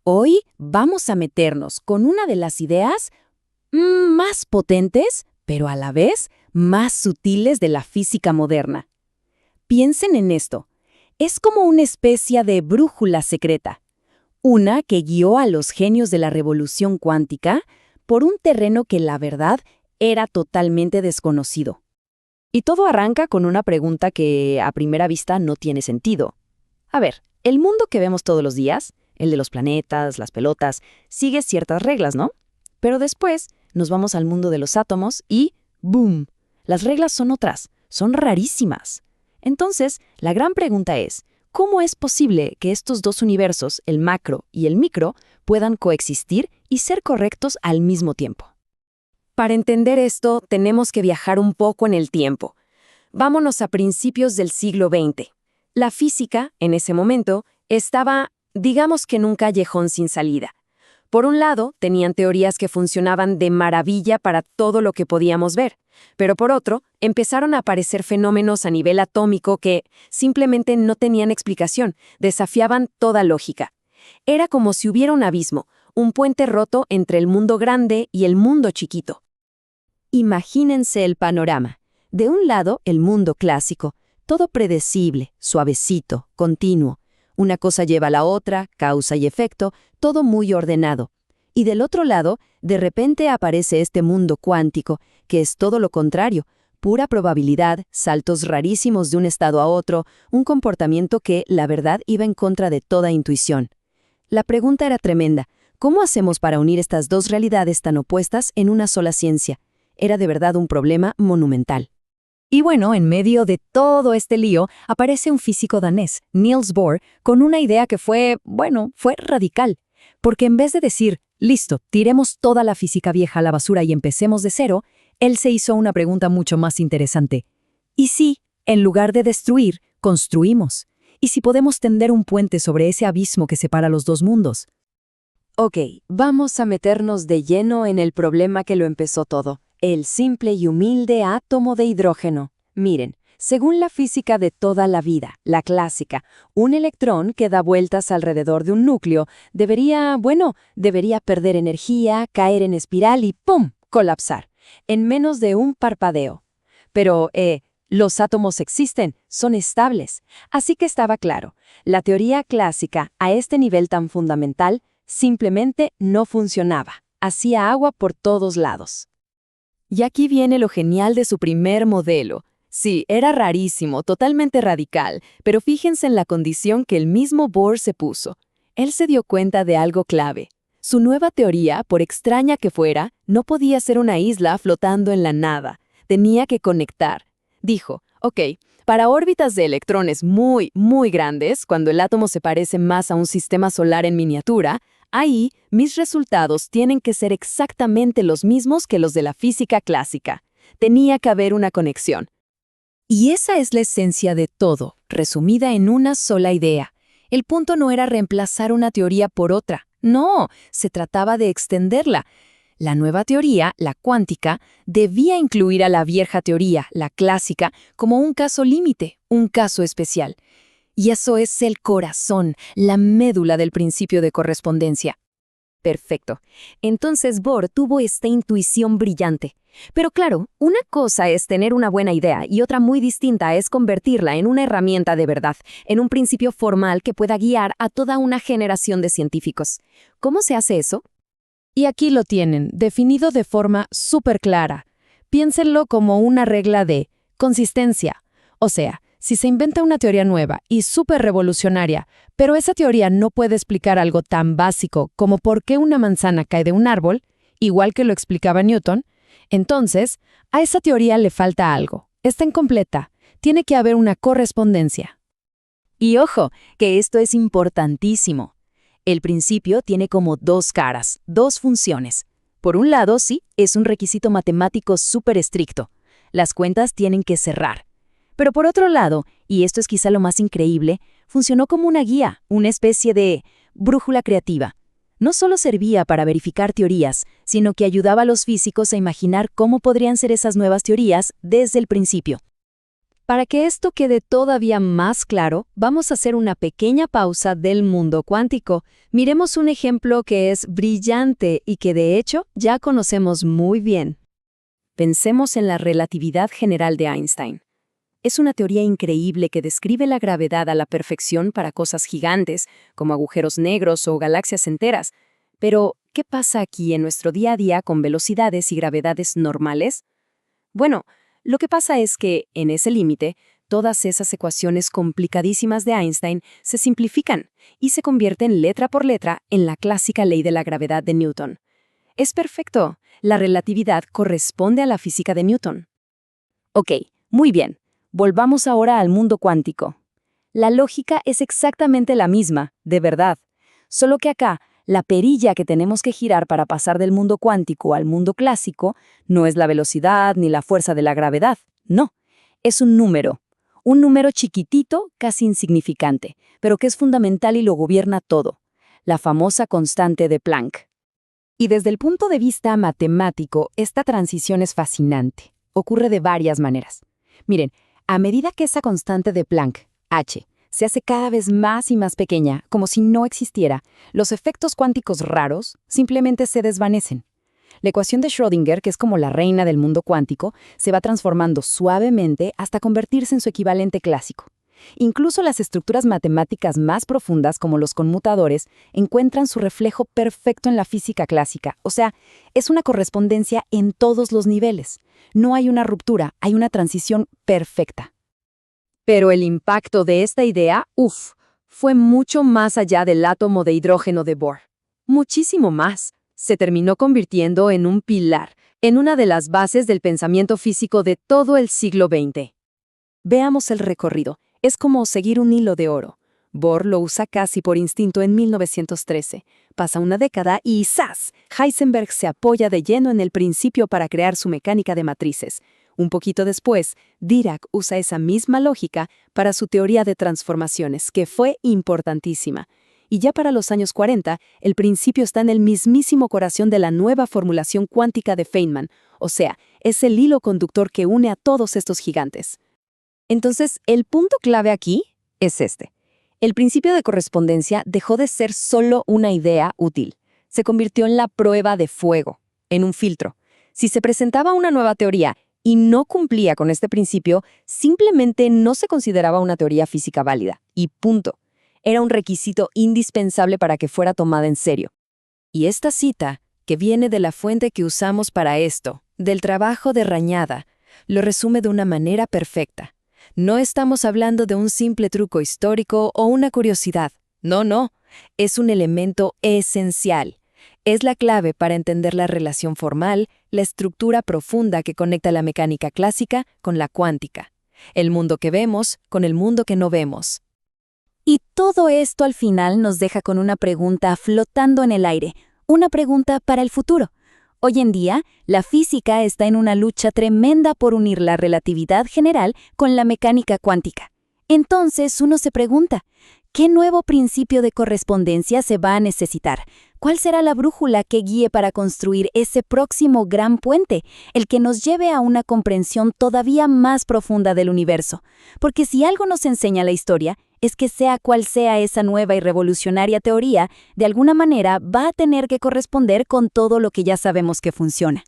Hoy vamos a meternos con una de las ideas más potentes, pero a la vez más sutiles de la física moderna. Piensen en esto. Es como una especie de brújula secreta, una que guió a los genios de la revolución cuántica por un terreno que la verdad era totalmente desconocido. Y todo arranca con una pregunta que a primera vista no tiene sentido. A ver, el mundo que vemos todos los días, el de los planetas, las pelotas, sigue ciertas reglas, ¿no? Pero después nos vamos al mundo de los átomos y ¡boom! Las reglas son otras, son rarísimas. Entonces, la gran pregunta es, ¿cómo es posible que estos dos universos, el macro y el micro, puedan coexistir y ser correctos al mismo tiempo? Para entender esto, tenemos que viajar un poco en el tiempo. Vámonos a principios del siglo XX. La física, en ese momento, estaba, digamos que en un callejón sin salida. Por un lado, tenían teorías que funcionaban de maravilla para todo lo que podíamos ver, pero por otro, empezaron a aparecer fenómenos a nivel atómico que simplemente no tenían explicación, desafiaban toda lógica. Era como si hubiera un abismo, un puente roto entre el mundo grande y el mundo chiquito. Imagínense el panorama. De un lado, el mundo clásico, todo predecible, suavecito, continuo. Una cosa lleva a la otra, causa y efecto, todo muy ordenado. Y del otro lado, de repente aparece este mundo cuántico, que es todo lo contrario, pura probabilidad, saltos rarísimos de un estado a otro, un comportamiento que, la verdad, iba en contra de toda intuición. La pregunta era tremenda. ¿Cómo hacemos para unir estas dos realidades tan opuestas en una sola ciencia? Era de verdad un problema monumental. Y bueno, en medio de todo este lío, aparece un físico danés, Niels Bohr, con una idea que fue radical. Porque en vez de decir, listo, tiremos toda la física vieja a la basura y empecemos de cero, él se hizo una pregunta mucho más interesante. ¿Y si, en lugar de destruir, construimos? ¿Y si podemos tender un puente sobre ese abismo que separa los dos mundos? Ok, vamos a meternos de lleno en el problema que lo empezó todo. El simple y humilde átomo de hidrógeno. Miren, según la física de toda la vida, la clásica, un electrón que da vueltas alrededor de un núcleo debería perder energía, caer en espiral y ¡pum!, colapsar, en menos de un parpadeo. Pero, los átomos existen, son estables. Así que estaba claro, la teoría clásica, a este nivel tan fundamental, simplemente no funcionaba. Hacía agua por todos lados. Y aquí viene lo genial de su primer modelo. Sí, era rarísimo, totalmente radical, pero fíjense en la condición que el mismo Bohr se puso. Él se dio cuenta de algo clave. Su nueva teoría, por extraña que fuera, no podía ser una isla flotando en la nada. Tenía que conectar. Dijo, ok, para órbitas de electrones muy, muy grandes, cuando el átomo se parece más a un sistema solar en miniatura, ahí, mis resultados tienen que ser exactamente los mismos que los de la física clásica. Tenía que haber una conexión. Y esa es la esencia de todo, resumida en una sola idea. El punto no era reemplazar una teoría por otra. No, se trataba de extenderla. La nueva teoría, la cuántica, debía incluir a la vieja teoría, la clásica, como un caso límite, un caso especial. Y eso es el corazón, la médula del principio de correspondencia. Perfecto. Entonces Bohr tuvo esta intuición brillante. Pero claro, una cosa es tener una buena idea y otra muy distinta es convertirla en una herramienta de verdad, en un principio formal que pueda guiar a toda una generación de científicos. ¿Cómo se hace eso? Y aquí lo tienen, definido de forma súper clara. Piénsenlo como una regla de consistencia. O sea, si se inventa una teoría nueva y súper revolucionaria, pero esa teoría no puede explicar algo tan básico como por qué una manzana cae de un árbol, igual que lo explicaba Newton, entonces, a esa teoría le falta algo. Está incompleta. Tiene que haber una correspondencia. Y ojo, que esto es importantísimo. El principio tiene como dos caras, dos funciones. Por un lado, sí, es un requisito matemático súper estricto. Las cuentas tienen que cerrar. Pero por otro lado, y esto es quizá lo más increíble, funcionó como una guía, una especie de brújula creativa. No solo servía para verificar teorías, sino que ayudaba a los físicos a imaginar cómo podrían ser esas nuevas teorías desde el principio. Para que esto quede todavía más claro, vamos a hacer una pequeña pausa del mundo cuántico. Miremos un ejemplo que es brillante y que de hecho ya conocemos muy bien. Pensemos en la relatividad general de Einstein. Es una teoría increíble que describe la gravedad a la perfección para cosas gigantes, como agujeros negros o galaxias enteras. Pero, ¿qué pasa aquí en nuestro día a día con velocidades y gravedades normales? Bueno, lo que pasa es que, en ese límite, todas esas ecuaciones complicadísimas de Einstein se simplifican y se convierten letra por letra en la clásica ley de la gravedad de Newton. Es perfecto. La relatividad corresponde a la física de Newton. Ok, muy bien. Volvamos ahora al mundo cuántico. La lógica es exactamente la misma, de verdad. Solo que acá, la perilla que tenemos que girar para pasar del mundo cuántico al mundo clásico no es la velocidad ni la fuerza de la gravedad, no. Es un número chiquitito, casi insignificante, pero que es fundamental y lo gobierna todo. La famosa constante de Planck. Y desde el punto de vista matemático, esta transición es fascinante. Ocurre de varias maneras. Miren, a medida que esa constante de Planck, h, se hace cada vez más y más pequeña, como si no existiera, los efectos cuánticos raros simplemente se desvanecen. La ecuación de Schrödinger, que es como la reina del mundo cuántico, se va transformando suavemente hasta convertirse en su equivalente clásico. Incluso las estructuras matemáticas más profundas, como los conmutadores, encuentran su reflejo perfecto en la física clásica. O sea, es una correspondencia en todos los niveles. No hay una ruptura, hay una transición perfecta. Pero el impacto de esta idea, fue mucho más allá del átomo de hidrógeno de Bohr. Muchísimo más. Se terminó convirtiendo en un pilar, en una de las bases del pensamiento físico de todo el siglo XX. Veamos el recorrido. Es como seguir un hilo de oro. Bohr lo usa casi por instinto en 1913. Pasa una década y ¡zas! Heisenberg se apoya de lleno en el principio para crear su mecánica de matrices. Un poquito después, Dirac usa esa misma lógica para su teoría de transformaciones, que fue importantísima. Y ya para los años 40, el principio está en el mismísimo corazón de la nueva formulación cuántica de Feynman, o sea, es el hilo conductor que une a todos estos gigantes. Entonces, el punto clave aquí es este. El principio de correspondencia dejó de ser solo una idea útil. Se convirtió en la prueba de fuego, en un filtro. Si se presentaba una nueva teoría y no cumplía con este principio, simplemente no se consideraba una teoría física válida. Y punto. Era un requisito indispensable para que fuera tomada en serio. Y esta cita, que viene de la fuente que usamos para esto, del trabajo de Rañada, lo resume de una manera perfecta. No estamos hablando de un simple truco histórico o una curiosidad. No. Es un elemento esencial. Es la clave para entender la relación formal, la estructura profunda que conecta la mecánica clásica con la cuántica. El mundo que vemos con el mundo que no vemos. Y todo esto al final nos deja con una pregunta flotando en el aire, una pregunta para el futuro. Hoy en día, la física está en una lucha tremenda por unir la relatividad general con la mecánica cuántica. Entonces uno se pregunta, ¿qué nuevo principio de correspondencia se va a necesitar? ¿Cuál será la brújula que guíe para construir ese próximo gran puente, el que nos lleve a una comprensión todavía más profunda del universo? Porque si algo nos enseña la historia, es que sea cual sea esa nueva y revolucionaria teoría, de alguna manera va a tener que corresponder con todo lo que ya sabemos que funciona.